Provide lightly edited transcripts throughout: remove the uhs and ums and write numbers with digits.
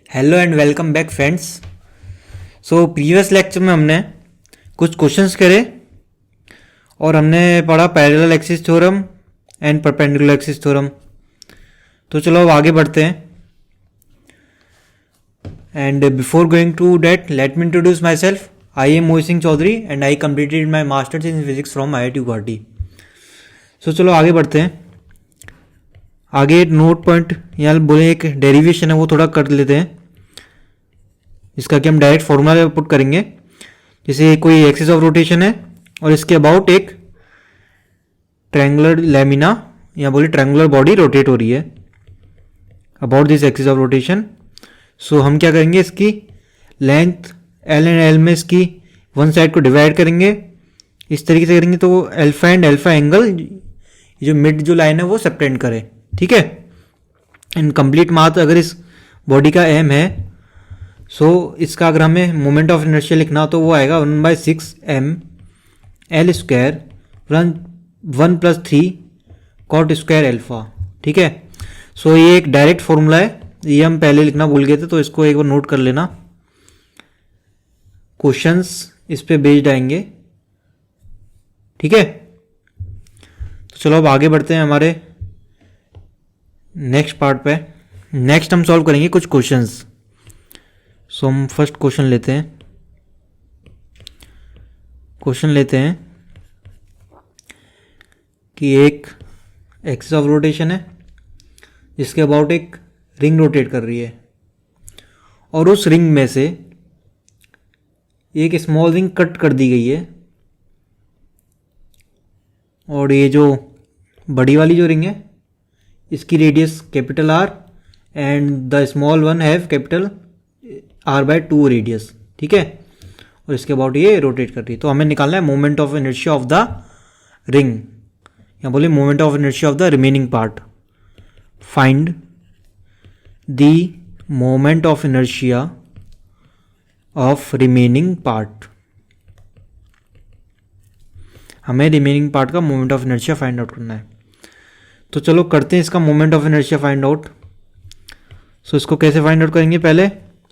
Hello and welcome back friends. So previous lecture में हमने कुछ क्वेश्चंस करे और हमने पढ़ा parallel axis theorem and perpendicular axis theorem. तो चलो अब आगे बढ़ते हैं। And before going to that let me introduce myself. I am Mohit Singh Chaudhary and I completed my masters in physics from IIT Guwahati. So चलो आगे बढ़ते हैं। आगे नोट पॉइंट यहाँ बोले एक डेरिवेशन है वो थोड़ा कर लेते हैं, इसका कि हम डायरेक्ट फॉर्मूला पुट करेंगे। जैसे कोई एक्सिस ऑफ रोटेशन है और इसके अबाउट एक ट्रायंगुलर लैमिना या बोले ट्रायंगुलर बॉडी रोटेट हो रही है about this axis of rotation. So हम क्या करेंगे, इसकी लेंथ एल एंड एल में इसकी वन साइड को डिवाइड करेंगे। इस तरीके से करेंगे तो अल्फा एंड अल्फा एंगल जो मिड जो लाइन है वो सेपरेट करे, ठीक है। इन कंप्लीट मास अगर इस बॉडी का एम है, सो इसका अगर हमें मोमेंट ऑफ इनर्शिया लिखना तो वो आएगा 1/6 ml square 1+3 cot square alpha, ठीक है। सो ये एक डायरेक्ट फॉर्मूला है, ये हम पहले लिखना भूल गए थे तो इसको एक बार नोट कर लेना। क्वेश्चंस इस पे बेस्ड आएंगे, ठीक है। तो चलो अब आगे बढ़ते हैं हमारे नेक्स्ट पार्ट पे। नेक्स्ट हम सॉल्व करेंगे कुछ क्वेश्चंस। सो हम फर्स्ट क्वेश्चन लेते हैं। कि एक एक्सिस ऑफ रोटेशन है जिसके अबाउट एक रिंग रोटेट कर रही है और उस रिंग में से एक स्मॉल रिंग कट कर दी गई है और ये जो बड़ी वाली जो रिंग है इसकी radius capital R and the small one have capital R/2 radius, ठीक है। और इसके अबाउट ये रोटेट कर रही है। तो हमें निकालना है moment of inertia of the ring, या बोले moment of inertia of the remaining part. Find the moment of inertia of remaining part. हमें रिमेनिंग पार्ट का moment of inertia find out करना है। तो चलो करते हैं इसका moment of inertia find out. So इसको कैसे फाइंड आउट करेंगे, पहले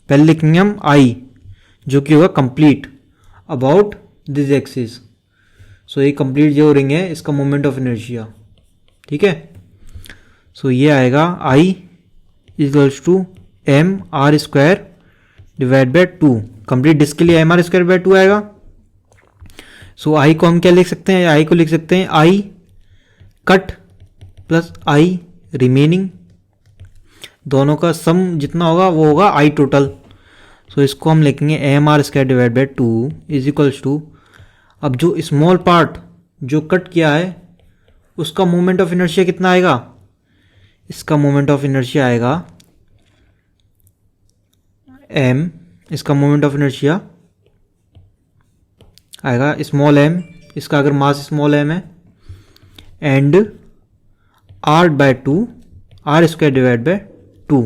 लिखेंगे हम I, जो कि होगा कंप्लीट अबाउट दिस एक्सिस। सो ये कंप्लीट जो रिंग है इसका मोमेंट ऑफ इनर्शिया, ठीक है। सो ये आएगा I equals to mr² divide by 2। Complete disc के लिए mr²/2 आएगा। सो I को हम क्या लिख सकते हैं, I को लिख सकते हैं I cut plus I remaining, दोनों का सम जितना होगा वो होगा I टोटल। सो इसको हम लिखेंगे mr² divide by 2 is equals to, अब जो स्मॉल पार्ट जो कट किया है उसका मोमेंट ऑफ इनर्शिया कितना आएगा, इसका मोमेंट ऑफ इनर्शिया आएगा m, इसका मोमेंट ऑफ इनर्शिया आएगा स्मॉल m, इसका अगर मास स्मॉल m है, and R/2 R² divide by 2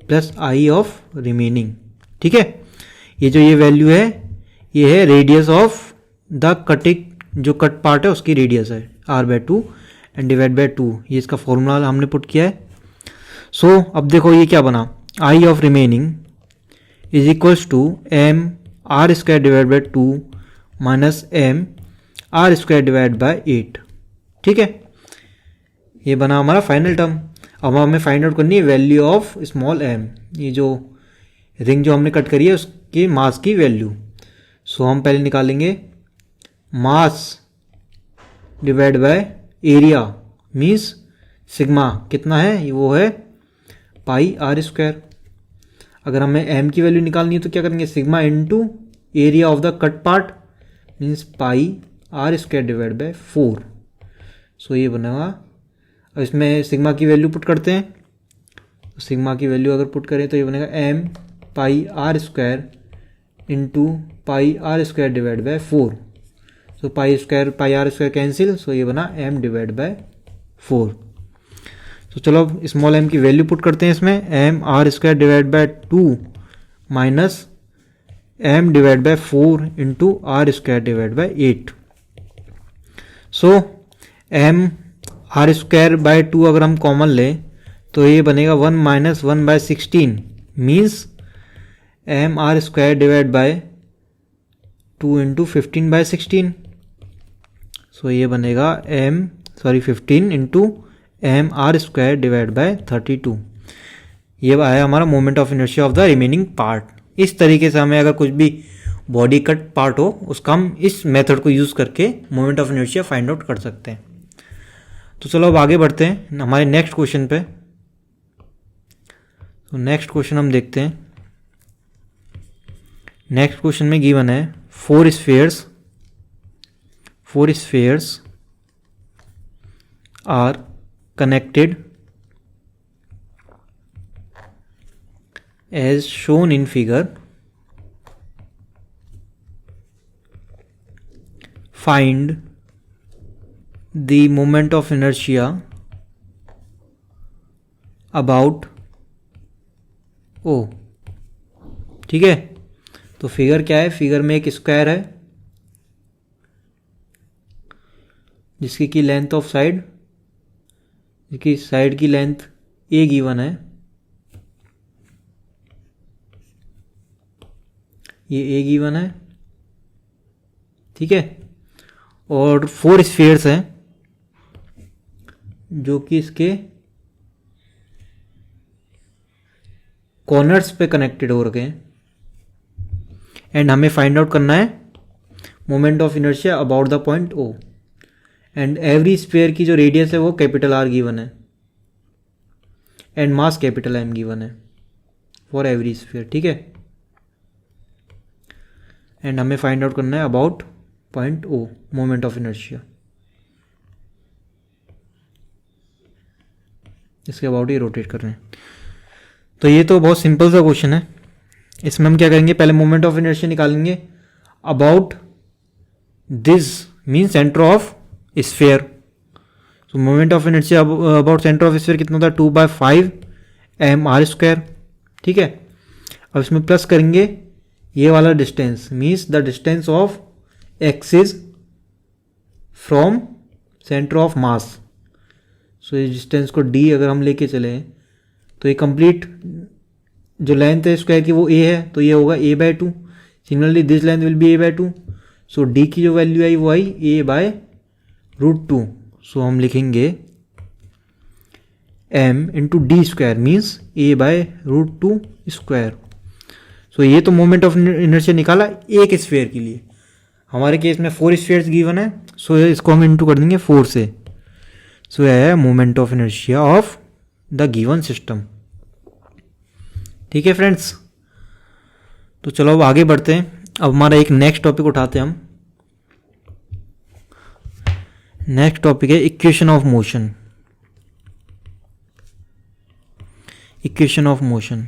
plus I of remaining, ठीक है। ये वैल्यू है ये है रेडियस ऑफ द कटिंग, जो कट पार्ट है उसकी रेडियस है R/2 एंड डिवाइड बाई 2। ये इसका फॉर्मूला हमने पुट किया है। सो अब देखो ये क्या बना, I of remaining is equals to mr² divide by 2 minus mr² divide by 8, ठीक है। ये बना हमारा फाइनल टर्म। अब हमें फाइंड आउट करनी है वैल्यू ऑफ स्मॉल m, ये जो रिंग जो हमने कट करी है उसके मास की वैल्यू। सो हम पहले निकालेंगे mass divide by area, means sigma कितना है, वो है πr²। अगर हमें m की वैल्यू निकालनी है तो क्या करेंगे, sigma into area of the cut part means πr² divide by 4। सो ये बनेगा। अब इसमें सिग्मा की वैल्यू पुट करते हैं, तो सिग्मा की वैल्यू अगर पुट करें तो ये बनेगा m πr² into πr² divide by 4। So πr² cancel, so ये बना m डिवाइड बाय 4। तो चलो अब स्मॉल m की वैल्यू पुट करते हैं इसमें, mr² divide by 2 minus m divide by 4 into r² divide by 8। So mr² by 2 अगर हम कॉमन लें तो ये बनेगा 1 - 1/16 means M R square divide by 2 into 15/16। So ये बनेगा 15 into M R square divide by 32। ये आया हमारा moment of inertia of the remaining part. इस तरीके से हमें अगर कुछ भी बॉडी कट पार्ट हो उसका हम इस मेथड को यूज़ करके moment of inertia find out कर सकते हैं। तो चलो अब आगे बढ़ते हैं हमारे नेक्स्ट क्वेश्चन पे। तो नेक्स्ट क्वेश्चन हम देखते हैं। नेक्स्ट क्वेश्चन में गिवन है four spheres are connected as shown in figure. Find the moment of inertia about O। ठीक है, तो फिगर क्या है? फिगर में एक स्क्वायर है जिसकी की लेंथ ऑफ साइड, जिसकी साइड की लेंथ ए गिवन है, ये ए गिवन है, ठीक है। और फोर स्फीयर्स हैं जो कि इसके कॉर्नर्स पे कनेक्टेड हो रखे हैं एंड हमें फाइंड आउट करना है moment of inertia about the point O. And every sphere की जो रेडियस है वो कैपिटल आर गिवन है and mass capital M given है फॉर एवरी स्फीयर, ठीक है। एंड हमें फाइंड आउट करना है about point O moment of inertia. इसके अबाउट ही रोटेट कर रहे हैं। तो ये तो बहुत सिंपल सा क्वेश्चन है। इसमें हम क्या करेंगे, पहले मोमेंट ऑफ इनर्शिया निकालेंगे about this mean centre of sphere. तो moment of inertia about centre of sphere कितना था? 2/5 mr², ठीक है। अब इसमें प्लस करेंगे ये वाला distance means the distance of axis from centre of mass. So इस डिस्टेंस को d अगर हम लेके चले तो ये कंप्लीट जो लेंथ है स्क्वायर की वो a है, तो ये होगा a/2। Similarly this length will be a/2। So d की जो वैल्यू आई वो आई a/√2। सो हम लिखेंगे m into D square means a/√2 square. So ये तो मोमेंट ऑफ इनर्शिया निकाला एक स्फीयर के लिए। हमारे केस में 4 स्फीयर्स गिवन है, सो इसको हम इंटू कर देंगे 4 से। सो यह है moment of inertia of the given system, ठीक है फ्रेंड्स। तो चलो अब आगे बढ़ते हैं। अब हमारा एक नेक्स्ट टॉपिक उठाते हैं हम। नेक्स्ट टॉपिक है equation of motion. Equation of motion.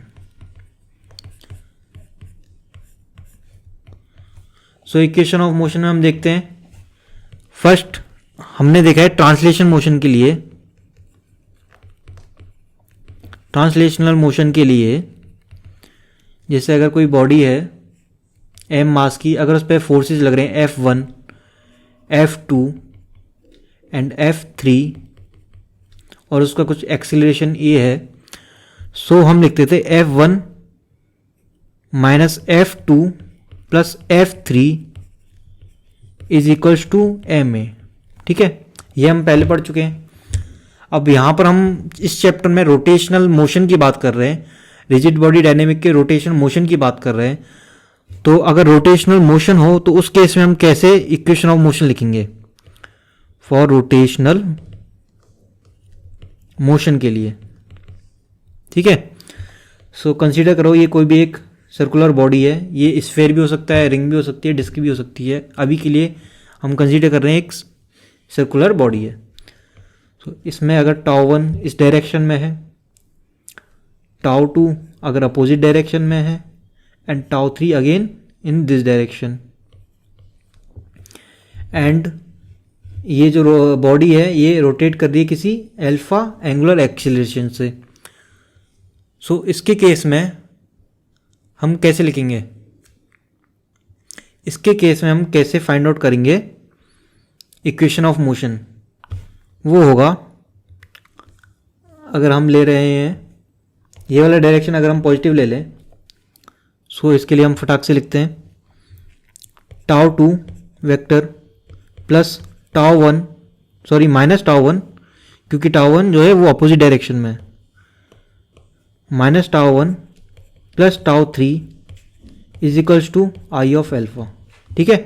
So equation of motion में हम देखते हैं, फर्स्ट हमने देखा है ट्रांसलेशन मोशन के लिए। ट्रांसलेशनल मोशन के लिए जैसे अगर कोई बॉडी है m मास की, अगर उस पर फोर्सेस लग रहे हैं F1, F2 एंड F3 और उसका कुछ एक्सीलरेशन a है, सो हम लिखते थे F1 minus F2 plus F3 is equals to ma, ठीक है। ये हम पहले पढ़ चुके हैं। अब यहाँ पर हम इस चैप्टर में रोटेशनल मोशन की बात कर रहे हैं, रिजिड बॉडी डायनेमिक के रोटेशन मोशन की बात कर रहे हैं। तो अगर रोटेशनल मोशन हो तो उस केस में हम कैसे इक्वेशन ऑफ मोशन लिखेंगे फॉर रोटेशनल मोशन के लिए, ठीक है। सो कंसीडर करो ये कोई भी एक सर्कुलर बॉडी है, ये स्फीयर भी हो सकता है, रिंग भी हो सकती है, डिस्क भी हो सकती है। अभी के लिए हम कंसीडर कर रहे हैं एक सर्कुलर बॉडी है। तो इसमें अगर τ1 इस डायरेक्शन में है, τ2 अगर अपोजिट डायरेक्शन में है and τ3 again in this direction. And ये जो बॉडी है ये रोटेट कर रही है किसी अल्फा एंगुलर एक्सीलरेशन से। सो इसके केस में हम कैसे लिखेंगे, इसके केस में हम कैसे फाइंड आउट करेंगे इक्वेशन ऑफ मोशन? वो होगा अगर हम ले रहे हैं ये वाला डायरेक्शन अगर हम पॉजिटिव ले लें, सो इसके लिए हम फटाक से लिखते हैं tau 2 vector plus tau 1, sorry minus tau 1, क्योंकि टाउ 1 जो है वो अपोजिट डायरेक्शन में है, minus tau 1 plus tau 3 is equals to I of alpha. ठीक है,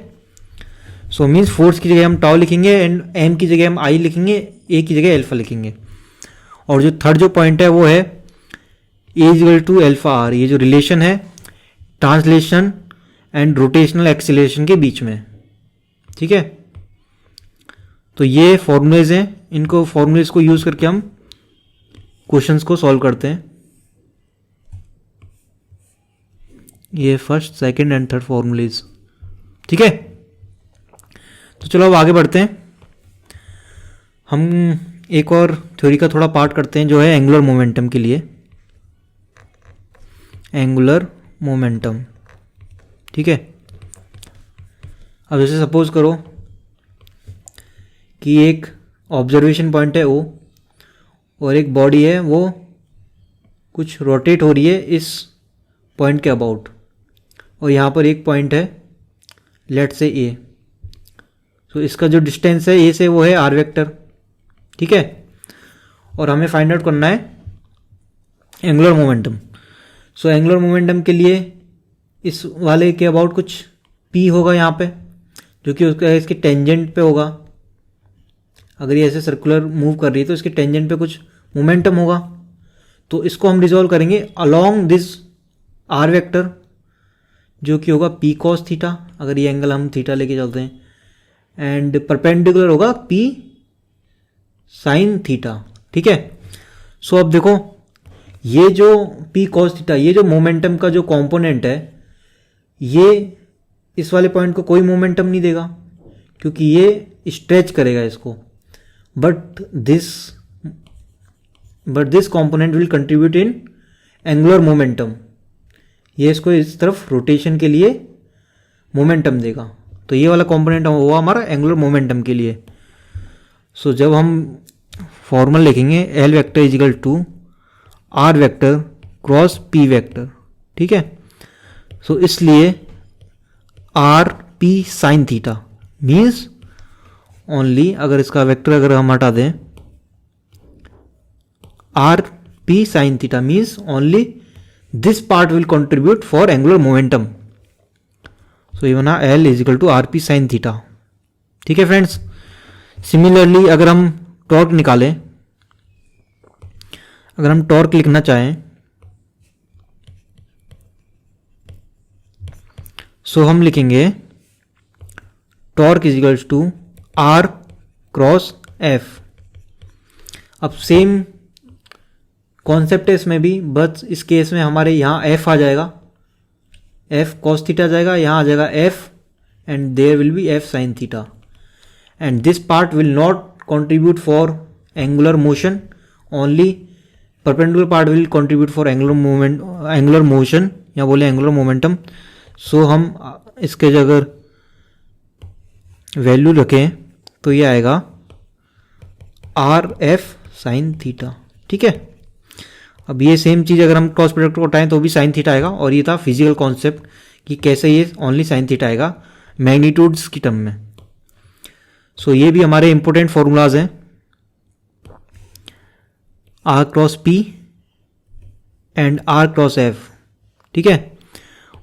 सो मीन्स फोर्स की जगह हम टाउ लिखेंगे एंड एम की जगह हम आई लिखेंगे, ए की जगह एल्फा लिखेंगे। और जो थर्ड जो पॉइंट है वो है a is equal to alpha r, ये जो रिलेशन है ट्रांसलेशन एंड रोटेशनल एक्सीलरेशन के बीच में। ठीक है, तो ये फॉर्मूलेज हैं, इनको फॉर्मूलेज को यूज करके हम क्वेश्चंस को सॉल्व करते हैं। ये first, second and third formulas. ठीक है, तो चलो अब आगे बढ़ते हैं। हम एक और थ्योरी का थोड़ा पार्ट करते हैं जो है एंगुलर मोमेंटम के लिए, एंगुलर मोमेंटम। ठीक है, अब जैसे सपोज करो कि एक ऑब्जर्वेशन पॉइंट है O और एक बॉडी है वो कुछ रोटेट हो रही है इस पॉइंट के अबाउट, और यहाँ पर एक पॉइंट है लेट से A, तो इसका जो डिस्टेंस है A से वो है R वेक्टर। ठीक है, और हमें फाइंड आउट करना है angular momentum. So angular momentum के लिए इस वाले के अबाउट कुछ P होगा यहाँ पे, जो कि उसका इसके टेंजेंट पे होगा। अगर ये ऐसे सर्कुलर मूव कर रही है तो इसके टेंजेंट पे कुछ मोमेंटम होगा, तो इसको हम रिजॉल्व करेंगे अलोंग दिस R वेक्टर, जो कि होगा P cos थीटा, अगर ये एंगल हम थीटा लेके चलते हैं, एंड परपेंडिकुलर होगा P sin थीटा। ठीक है, सो अब देखो ये जो P cos थीटा, ये जो मोमेंटम का जो कंपोनेंट है, ये इस वाले पॉइंट को कोई मोमेंटम नहीं देगा क्योंकि ये स्ट्रेच करेगा इसको, but this component will contribute in angular momentum, ये इसको इस तरफ रोटेशन के लिए मोमेंटम देगा। तो ये वाला कंपोनेंट हुआ हमारा एंगुलर मोमेंटम के लिए। सो जब हम फॉर्मूला लिखेंगे L vector is equal to r vector cross p vector. ठीक है, सो इसलिए r p sine theta means only, अगर इसका वेक्टर अगर हम हटा दें, r p sine theta means only this part will contribute for angular momentum. So ये बना L is equal to r p sine theta. ठीक है फ्रेंड्स, सिमिलरली अगर हम टॉर्क निकालें, अगर हम टॉर्क लिखना चाहें, सो हम लिखेंगे torque is equals to R cross F. अब सेम कॉन्सेप्ट है इसमें भी, बस इस केस में हमारे यहाँ एफ आ जाएगा, एफ कॉस थीटा जाएगा, यहाँ आ जाएगा F and there will be F sine theta, and this part will not contribute for angular motion, only perpendicular part will contribute for angular motion या बोले angular momentum। सो हम इसके अगर वैल्यू रखें तो ये आएगा आर एफ साइन थीटा। ठीक है, अब ये सेम चीज़ अगर हम क्रॉस प्रोडक्ट को उठाएं तो भी साइन थीटा आएगा, और ये था फिजिकल कॉन्सेप्ट कि कैसे ये ओनली साइन थीटा आएगा मैग्नीट्यूड्स की टर्म में। सो ये भी हमारे इंपॉर्टेंट फॉर्मूलाज हैं, R cross P and R cross F. ठीक है,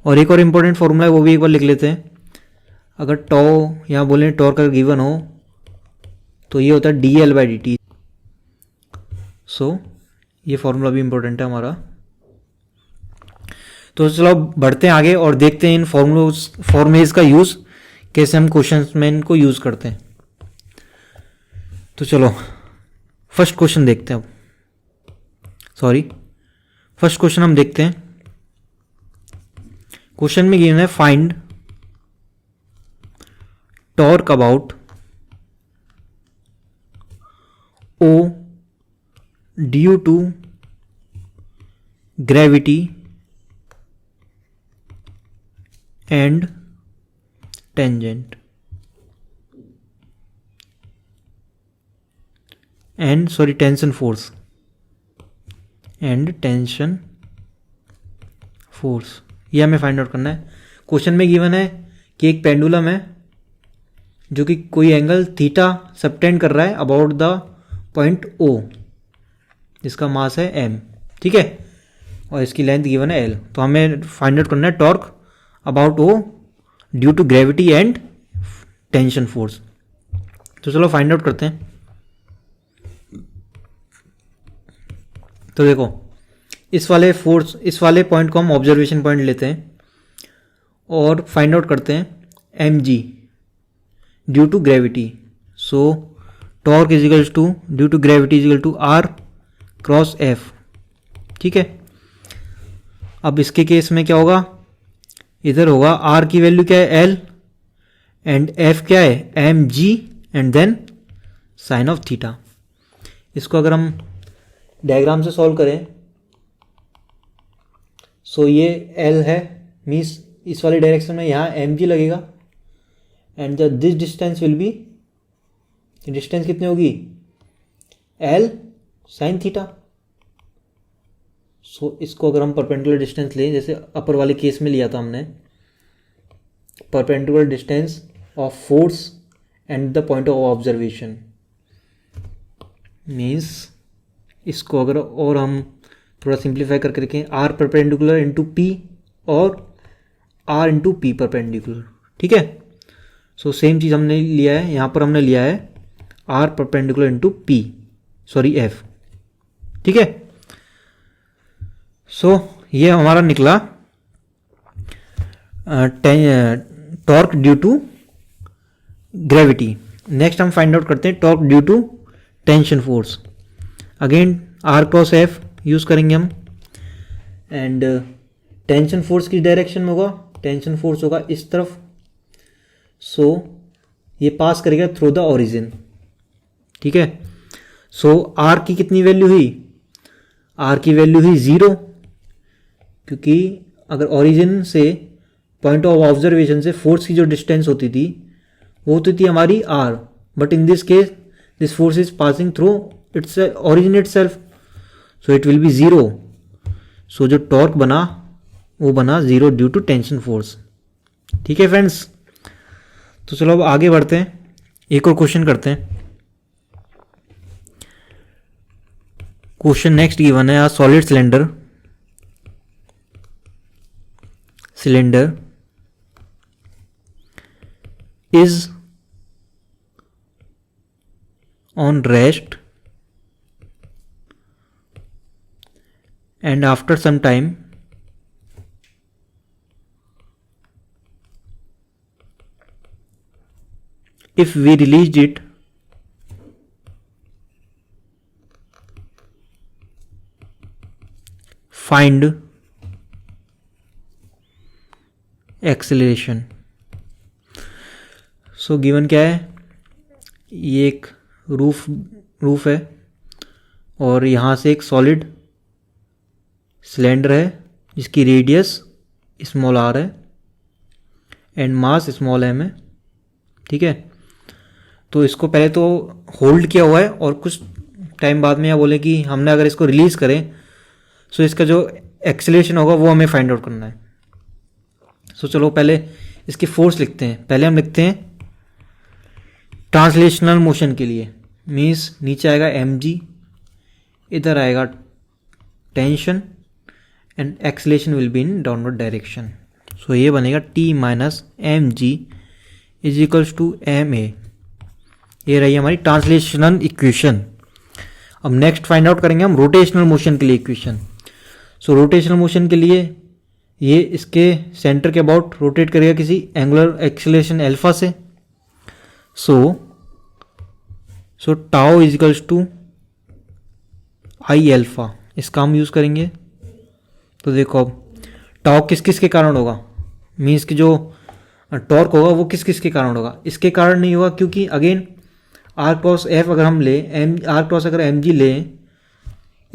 और एक और इंपॉर्टेंट फॉर्मूला है वो भी एक बार लिख लेते हैं। अगर टॉ यहाँ बोलें टॉर्क अगर गिवन हो तो ये होता है D L by D T. So ये फॉर्मूला भी इंपॉर्टेंट है हमारा। तो चलो बढ़ते हैं आगे और देखते हैं इन फॉर्मूलेज का यूज़ कैसे हम क्वेश्चंस में इनको यूज़ करते हैं। तो चलो फर्स्ट क्वेश्चन देखते हैं। फर्स्ट क्वेश्चन हम देखते हैं। क्वेश्चन में गिवन है find torque about O due to gravity and tangent tension force and tension force, ये हमें फाइंड आउट करना है। क्वेश्चन में गिवन है कि एक पेंडुलम है जो कि कोई एंगल थीटा सबटेंड कर रहा है अबाउट द पॉइंट O, जिसका मास है m, ठीक है, और इसकी लेंथ गिवन है l। तो हमें फाइंड आउट करना है torque about O due to gravity and tension force. तो चलो फाइंड आउट करते हैं। तो देखो, इस वाले पॉइंट को हम ऑब्जर्वेशन पॉइंट लेते हैं और फाइंड आउट करते हैं mg due to gravity. So torque equals to due to gravity equal to r cross f, ठीक है। अब इसके केस में क्या होगा, इधर होगा r की वैल्यू क्या है l एंड f क्या है mg and then sine of theta. इसको अगर हम डायग्राम से सॉल्व करें, सो ये L है, मीन्स इस वाली डायरेक्शन में यहाँ mg लगेगा and this distance will be, distance कितनी होगी L साइन थीटा। सो इसको अगर हम परपेंडिकुलर डिस्टेंस लें, जैसे अपर वाले केस में लिया था हमने, perpendicular distance of force and the point of observation, means इसको अगर और हम थोड़ा सिंप्लीफाई करके देखें, r परपेंडिकुलर इंटू पी और r इंटू पी परपेंडिकुलर, ठीक है। सो सेम चीज़ हमने लिया है, यहाँ पर हमने लिया है r perpendicular into P, sorry f, ठीक है। सो ये हमारा निकला torque due to gravity. Next हम फाइंड आउट करते हैं torque due to tension force. Again r cross f use करेंगे हम एंड टेंशन फोर्स की डायरेक्शन में होगा, टेंशन फोर्स होगा इस तरफ। सो ये पास करेगा थ्रू द ओरिजिन, ठीक है। सो r की कितनी वैल्यू हुई, r की वैल्यू हुई 0, क्योंकि अगर ओरिजिन से पॉइंट ऑफ ऑब्जर्वेशन से फोर्स की जो डिस्टेंस होती थी वो होती थी हमारी r, but in this case this force is passing through its origin itself, so it will be 0। सो जो टॉर्क बना वो बना 0 ड्यू टू टेंशन फोर्स, ठीक है फ्रेंड्स। तो चलो अब आगे बढ़ते हैं, एक और क्वेश्चन करते हैं। क्वेश्चन नेक्स्ट गिवन है, solid cylinder is on rest and after some time if we released it find acceleration। So given क्या है, ये एक रूफ है और यहाँ से एक सॉलिड सिलेंडर है जिसकी रेडियस स्मॉल r है एंड मास स्मॉल m है, ठीक है। तो इसको पहले तो होल्ड किया हुआ है और कुछ टाइम बाद में यह बोले कि हमने अगर इसको रिलीज़ करें सो इसका जो एक्सेलरेशन होगा वो हमें फाइंड आउट करना है। सो चलो पहले इसकी फोर्स लिखते हैं। पहले हम लिखते हैं ट्रांसलेशनल मोशन के लिए, मीन्स नीचे आएगा mg, इधर आएगा tension and acceleration will be in downward direction. So ये बनेगा t minus M G is equals to M A. ये रही हमारी ट्रांसलेशनल इक्वेशन। अब नेक्स्ट फाइंड आउट करेंगे हम रोटेशनल मोशन के लिए इक्वेशन। सो रोटेशनल मोशन के लिए ये इसके सेंटर के अबाउट रोटेट करेगा किसी एंगुलर एक्सेलरेशन अल्फा से। So tau is equals to I alpha, इसका हम यूज़ करेंगे। तो देखो अब टाउ किस किस के कारण होगा, मीन्स कि जो टॉर्क होगा वो किस किस के कारण होगा। इसके कारण नहीं होगा क्योंकि अगेन आर क्रॉस एफ अगर हम लें, आर क्रॉस अगर एम जी लें,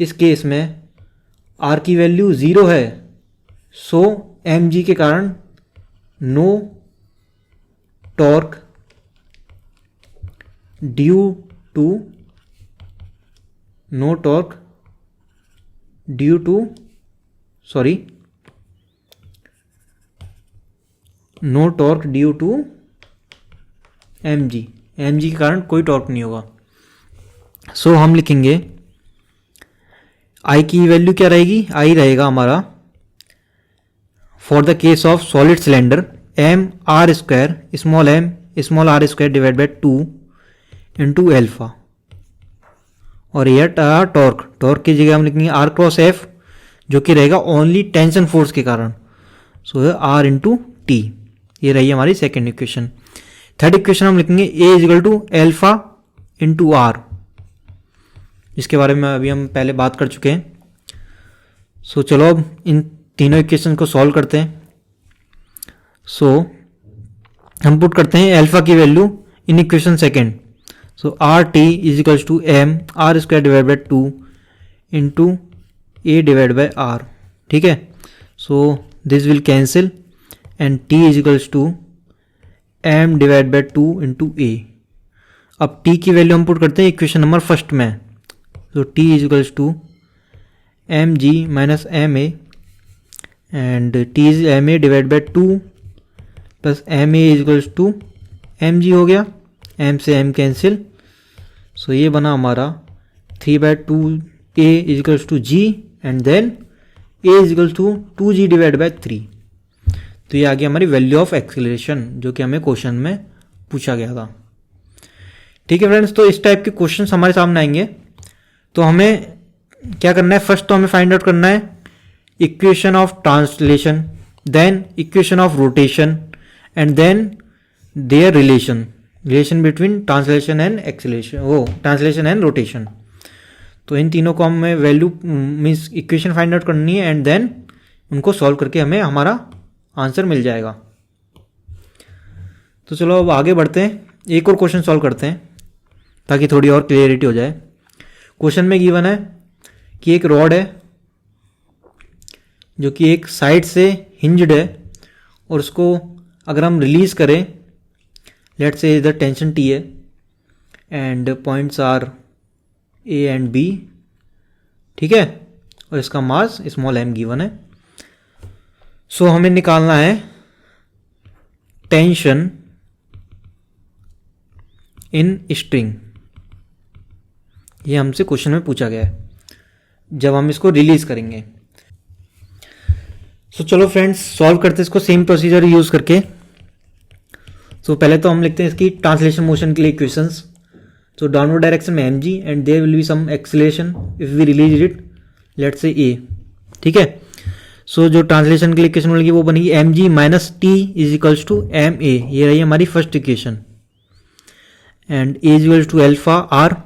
इस केस में आर की वैल्यू 0 है। सो एम जी के कारण no torque due due to sorry no torque due to M G के कारण कोई टॉर्क नहीं होगा। सो हम लिखेंगे आई की वैल्यू क्या रहेगी, आई रहेगा हमारा for the case of solid cylinder M R square small R square divide by 2 into alpha, और यह टॉर्क की जगह हम लिखेंगे आर क्रॉस एफ जो कि रहेगा ओनली टेंशन फोर्स के कारण, सो आर इंटू टी। ये रही हमारी सेकेंड इक्वेशन। थर्ड इक्वेशन हम लिखेंगे A is equal to alpha into R, इसके बारे में अभी हम पहले बात कर चुके हैं। सो चलो अब इन तीनों इक्वेशन को सॉल्व करते हैं। सो हम पुट करते हैं एल्फा की value in equation second. So R T is equals to M R square divide by 2 into A divide by R, ठीक है। So this will cancel and T is equals to M divide by 2 into A. अब T की value हम put करते हैं equation number first में। So T is equals to M G minus M A and T is M A divide by 2 plus M A is equals to M G हो गया, M से M cancel. So ये बना हमारा 3/2 A is equals to G and then A is equals to 2g divide by 3। तो ये आ गया हमारी वैल्यू ऑफ एक्सीलरेशन जो कि हमें क्वेश्चन में पूछा गया था। ठीक है फ्रेंड्स, तो इस टाइप के क्वेश्चन हमारे सामने आएंगे तो हमें क्या करना है, फर्स्ट तो हमें फाइंड आउट करना है equation of translation, then equation of rotation and then there relation between translation and acceleration, translation and rotation. तो इन तीनों को हमें value means equation find out करनी है एंड देन उनको सॉल्व करके हमें हमारा आंसर मिल जाएगा। तो चलो अब आगे बढ़ते हैं, एक और क्वेश्चन सॉल्व करते हैं ताकि थोड़ी और क्लियरिटी हो जाए। क्वेश्चन में गिवन है कि एक रॉड है जो कि एक साइड से हिंज्ड है और उसको अगर हम रिलीज करें, लेट से इधर टेंशन टी है and points are A and B, ठीक है, और इसका मास स्मॉल एम गिवन है। सो हमें निकालना है टेंशन इन स्ट्रिंग, ये हमसे क्वेश्चन में पूछा गया है जब हम इसको रिलीज करेंगे। सो चलो फ्रेंड्स सॉल्व करते हैं इसको सेम प्रोसीजर यूज करके। सो पहले तो हम लिखते हैं इसकी ट्रांसलेशन मोशन के लिए इक्वेशंस। सो डाउनवर्ड डायरेक्शन में M G and there will be some acceleration if we release it, let say A, ठीक है। सो जो ट्रांसलेशन के लिए इक्वेशन मिलेगी वो बनेगी M G minus T is equals to M A, ये रही हमारी first equation, and A is equals to alpha R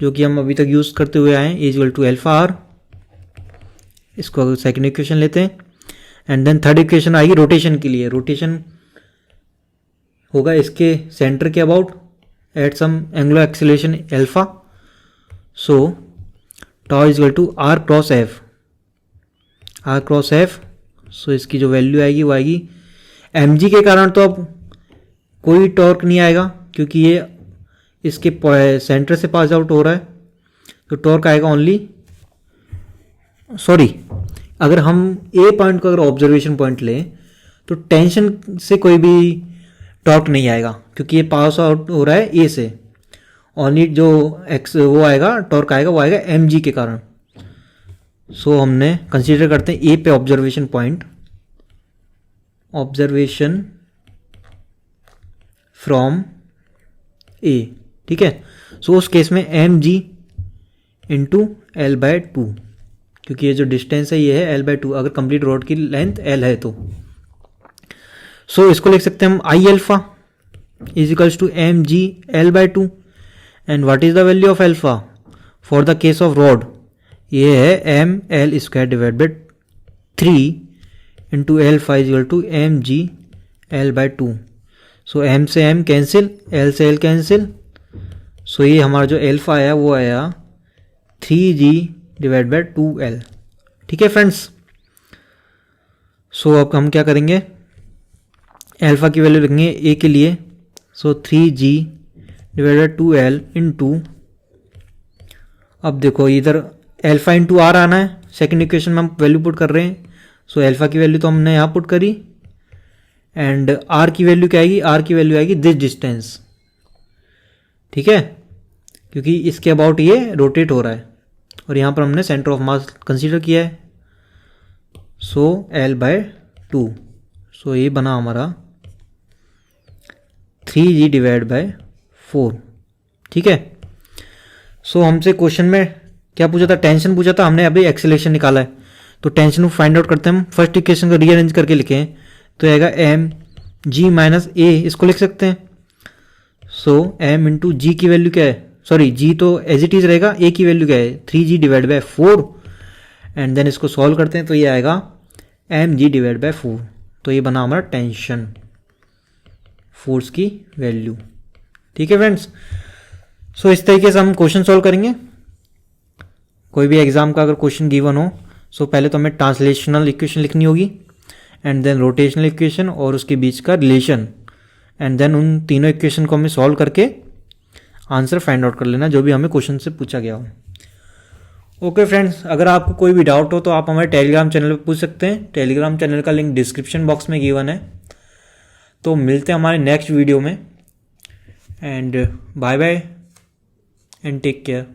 जो कि हम अभी तक यूज करते हुए आए, A is equal to alpha R. इसको सेकंड इक्वेशन लेते हैं एंड देन थर्ड इक्वेशन आएगी रोटेशन के लिए। रोटेशन होगा इसके सेंटर के about at some angular acceleration alpha. So tau is equal to R cross F, R cross F. So इसकी जो वैल्यू आएगी वो आएगी एम जी के कारण तो अब कोई टॉर्क नहीं आएगा क्योंकि ये इसके सेंटर से पास आउट हो रहा है, तो टॉर्क आएगा ओनली, सॉरी, अगर हम ए पॉइंट को अगर ऑब्जर्वेशन पॉइंट लें तो टेंशन से कोई भी टॉर्क नहीं आएगा क्योंकि ये पास आउट हो रहा है ए से। ओनली जो एक्स वो आएगा टॉर्क आएगा वो आएगा एम जी के कारण। सो हमने कंसीडर करते हैं ए पे observation point, observation from A, ठीक है। सो उस केस में M G into L by 2, क्योंकि ये जो डिस्टेंस है ये है L/2 अगर कंप्लीट रोड की लेंथ L है तो। सो इसको लिख सकते हैं हम I alpha is equals to M G L/2 and what is the value of alpha for the case of rod, ये है M L square divide by 3 into alpha is equal to M G L/2। So M से M cancel, L से L cancel. So ये हमारा जो alpha आया वो आया 3g डिवाइड बाई 2l, ठीक है फ्रेंड्स। सो अब हम क्या करेंगे, एल्फा की वैल्यू रखेंगे ए के लिए। सो 3g divide by 2l into, अब देखो इधर एल्फा इंटू आर आना है, सेकेंड इक्वेशन में हम वैल्यू पुट कर रहे हैं। सो एल्फा की वैल्यू तो हमने यहाँ पुट करी, एंड आर की वैल्यू क्या आएगी, आर की वैल्यू आएगी दिस डिस्टेंस, ठीक है, क्योंकि इसके अबाउट ये रोटेट हो रहा है और यहाँ पर हमने सेंटर ऑफ मास कंसीडर किया है। सो L/2, सो ये बना हमारा 3g डिवाइड बाय 4, ठीक है। सो हमसे क्वेश्चन में क्या पूछा था, टेंशन पूछा था, हमने अभी एक्सेलरेशन निकाला है, तो टेंशन को फाइंड आउट करते हैं हम। फर्स्ट इक्वेशन को रीअरेंज करके लिखें तो आएगा mg माइनस a, इसको लिख सकते हैं। सो m इंटू जी की वैल्यू क्या है, सॉरी g तो एज इट इज रहेगा, a की वैल्यू क्या है 3g divide by 4, and then इसको सॉल्व करते हैं तो ये आएगा mg डिवाइड बाय 4। तो ये बना हमारा टेंशन फोर्स की वैल्यू, ठीक है फ्रेंड्स। सो इस तरीके से हम क्वेश्चन सॉल्व करेंगे। कोई भी एग्जाम का अगर क्वेश्चन गिवन हो, सो पहले तो हमें ट्रांसलेशनल इक्वेशन लिखनी होगी, एंड देन रोटेशनल इक्वेशन और उसके बीच का रिलेशन, एंड देन उन तीनों इक्वेशन को हमें सॉल्व करके आंसर फाइंड आउट कर लेना जो भी हमें क्वेश्चन से पूछा गया हो। ओके फ्रेंड्स, अगर आपको कोई भी डाउट हो तो आप हमारे टेलीग्राम चैनल पर पूछ सकते हैं। टेलीग्राम चैनल का लिंक डिस्क्रिप्शन बॉक्स में गिवन है। तो मिलते हैं हमारे नेक्स्ट वीडियो में, and bye bye and take care.